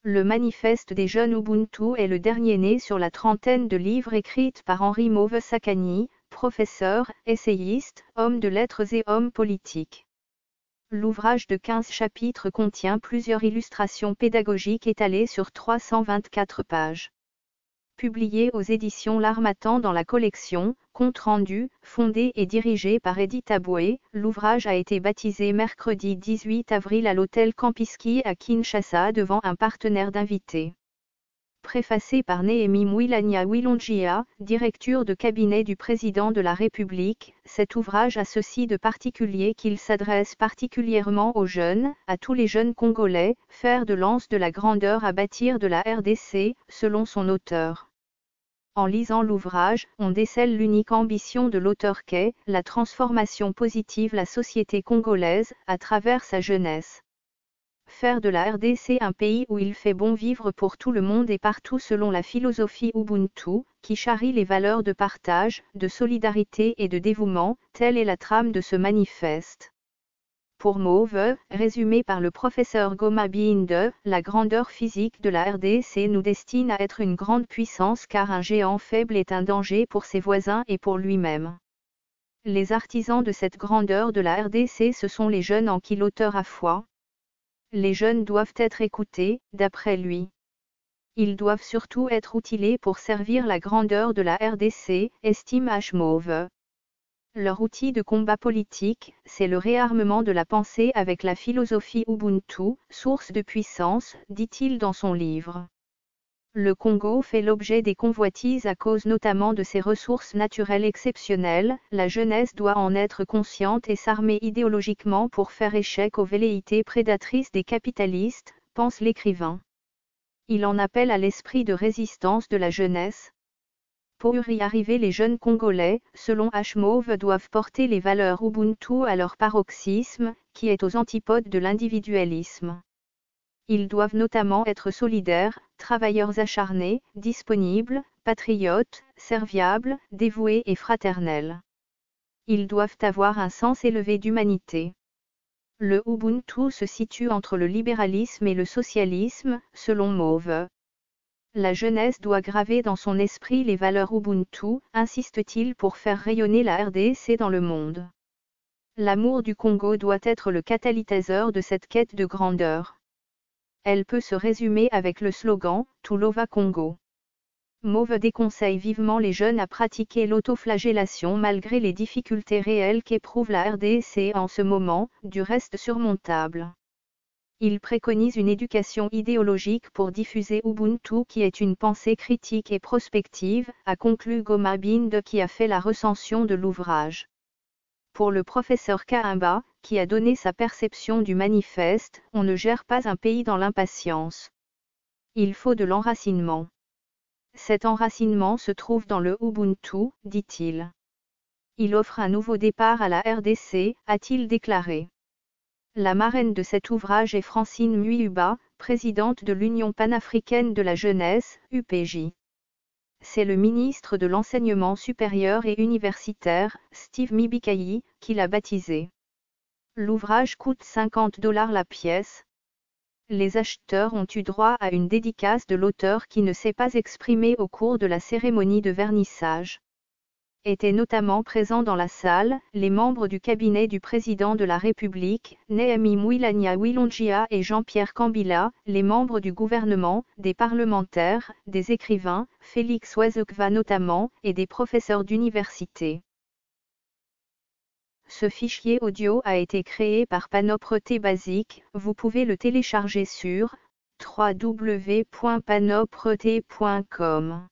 Le Manifeste des jeunes Ubuntu est le dernier né sur la trentaine de livres écrits par Henri Mauve-Sakani, professeur, essayiste, homme de lettres et homme politique. L'ouvrage de 15 chapitres contient plusieurs illustrations pédagogiques étalées sur 324 pages. Publié aux éditions L'Harmattan dans la collection « Compte rendu », fondé et dirigé par Edith Aboué, l'ouvrage a été baptisé mercredi 18 avril à l'hôtel Campiski à Kinshasa devant un partenaire d'invités. Préfacé par Néhémie Mwilanya Wilonjia, directeur de cabinet du président de la République, cet ouvrage a ceci de particulier qu'il s'adresse particulièrement aux jeunes, à tous les jeunes Congolais, fer de lance de la grandeur à bâtir de la RDC, selon son auteur. En lisant l'ouvrage, on décèle l'unique ambition de l'auteur qu'est la transformation positive la société congolaise, à travers sa jeunesse. Faire de la RDC un pays où il fait bon vivre pour tout le monde et partout selon la philosophie Ubuntu, qui charrie les valeurs de partage, de solidarité et de dévouement, telle est la trame de ce manifeste. Pour Mauve, résumé par le professeur Goma Binde, la grandeur physique de la RDC nous destine à être une grande puissance car un géant faible est un danger pour ses voisins et pour lui-même. Les artisans de cette grandeur de la RDC ce sont les jeunes en qui l'auteur a foi. Les jeunes doivent être écoutés, d'après lui. Ils doivent surtout être outillés pour servir la grandeur de la RDC, estime H. Mauve. Leur outil de combat politique, c'est le réarmement de la pensée avec la philosophie Ubuntu, source de puissance, dit-il dans son livre. Le Congo fait l'objet des convoitises à cause notamment de ses ressources naturelles exceptionnelles, la jeunesse doit en être consciente et s'armer idéologiquement pour faire échec aux velléités prédatrices des capitalistes, pense l'écrivain. Il en appelle à l'esprit de résistance de la jeunesse. Pour y arriver, les jeunes Congolais, selon H. Mauve, doivent porter les valeurs Ubuntu à leur paroxysme, qui est aux antipodes de l'individualisme. Ils doivent notamment être solidaires, travailleurs acharnés, disponibles, patriotes, serviables, dévoués et fraternels. Ils doivent avoir un sens élevé d'humanité. Le Ubuntu se situe entre le libéralisme et le socialisme, selon Mauve. La jeunesse doit graver dans son esprit les valeurs Ubuntu, insiste-t-il pour faire rayonner la RDC dans le monde. L'amour du Congo doit être le catalyseur de cette quête de grandeur. Elle peut se résumer avec le slogan « Tout lova Congo ». Mauve déconseille vivement les jeunes à pratiquer l'autoflagellation malgré les difficultés réelles qu'éprouve la RDC en ce moment, du reste surmontable. Il préconise une éducation idéologique pour diffuser Ubuntu qui est une pensée critique et prospective, a conclu Goma Binde qui a fait la recension de l'ouvrage. Pour le professeur Kaimba, qui a donné sa perception du manifeste, on ne gère pas un pays dans l'impatience. Il faut de l'enracinement. Cet enracinement se trouve dans le Ubuntu, dit-il. Il offre un nouveau départ à la RDC, a-t-il déclaré. La marraine de cet ouvrage est Francine Muyuba, présidente de l'Union panafricaine de la jeunesse, UPJ. C'est le ministre de l'Enseignement supérieur et universitaire, Steve Mibikayi, qui l'a baptisé. L'ouvrage coûte $50 la pièce. Les acheteurs ont eu droit à une dédicace de l'auteur qui ne s'est pas exprimé au cours de la cérémonie de vernissage. Étaient notamment présents dans la salle, les membres du cabinet du président de la République, Néhémie Mwilanya Wilonjia et Jean-Pierre Kambila, les membres du gouvernement, des parlementaires, des écrivains, Félix Wezekva notamment, et des professeurs d'université. Ce fichier audio a été créé par Panopre-T Basic, vous pouvez le télécharger sur www.panopre-t.com.